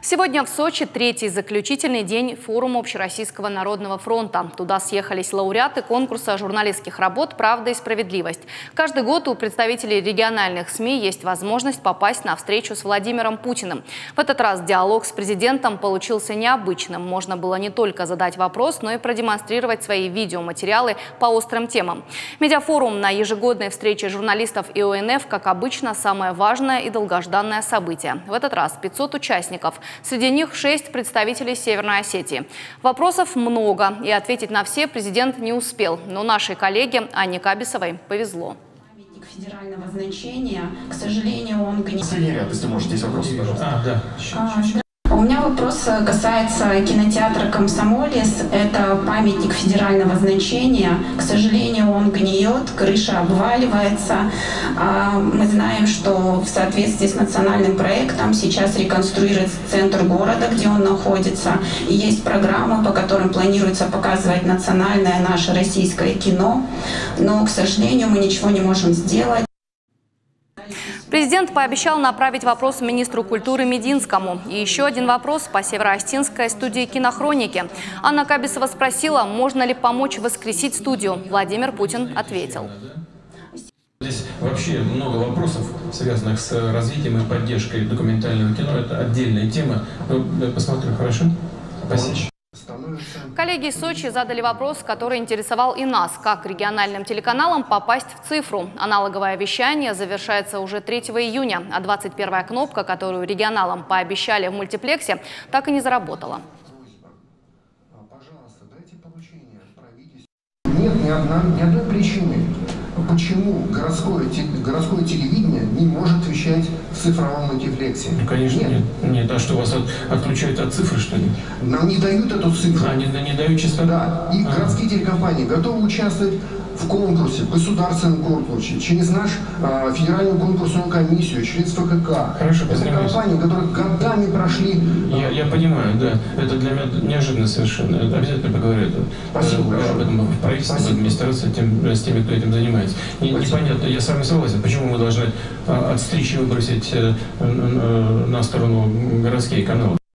Сегодня в Сочи третий заключительный день форума Общероссийского народного фронта. Туда съехались лауреаты конкурса журналистских работ «Правда и справедливость». Каждый год у представителей региональных СМИ есть возможность попасть на встречу с Владимиром Путиным. В этот раз диалог с президентом получился необычным. Можно было не только задать вопрос, но и продемонстрировать свои видеоматериалы по острым темам. Медиафорум на ежегодной встрече журналистов и ОНФ, как обычно, самое важное и долгожданное событие. В этот раз 500 участников. Среди них 6 представителей Северной Осетии. Вопросов много, и ответить на все президент не успел. Но нашей коллеге Анне Кабисовой повезло. Памятник федерального значения, к сожалению, он гниет. Если можете, есть вопросы, пожалуйста. У меня вопрос касается кинотеатра «Комсомолец». Это памятник федерального значения. К сожалению, он гниет, крыша обваливается. Мы знаем, что в соответствии с национальным проектом сейчас реконструируется центр города, где он находится. И есть программы, по которым планируется показывать национальное наше российское кино. Но, к сожалению, мы ничего не можем сделать. Президент пообещал направить вопрос министру культуры Мединскому. И еще один вопрос по североостинской студии «Кинохроники». Анна Кабисова спросила, можно ли помочь воскресить студию. Владимир Путин ответил. Здесь вообще много вопросов, связанных с развитием и поддержкой документального кино. Это отдельная тема. Я посмотрю, хорошо? Спасибо. Коллеги из Сочи задали вопрос, который интересовал и нас. Как региональным телеканалам попасть в цифру? Аналоговое вещание завершается уже 3 июня, а 21-я кнопка, которую регионалам пообещали в мультиплексе, так и не заработала. Нет ни одной причины, почему городское телевидение не может вещать в цифровом мультиплексе. Ну, конечно, нет. А что, вас отключают от цифры, что ли? Нам не дают эту цифру. Не дают частоту? Да. И городские телекомпании готовы участвовать в конкурсе, в государственном конкурсе, через нашу федеральную конкурсную комиссию, через ФКК. Хорошо, это компании, которые годами прошли. Я понимаю, да. Это для меня неожиданно совершенно. Обязательно поговорю Спасибо об этом в правительстве, в администрации, с теми, кто этим занимается. Непонятно, я с вами согласен, почему мы должны отстричь и выбросить на сторону городские каналы.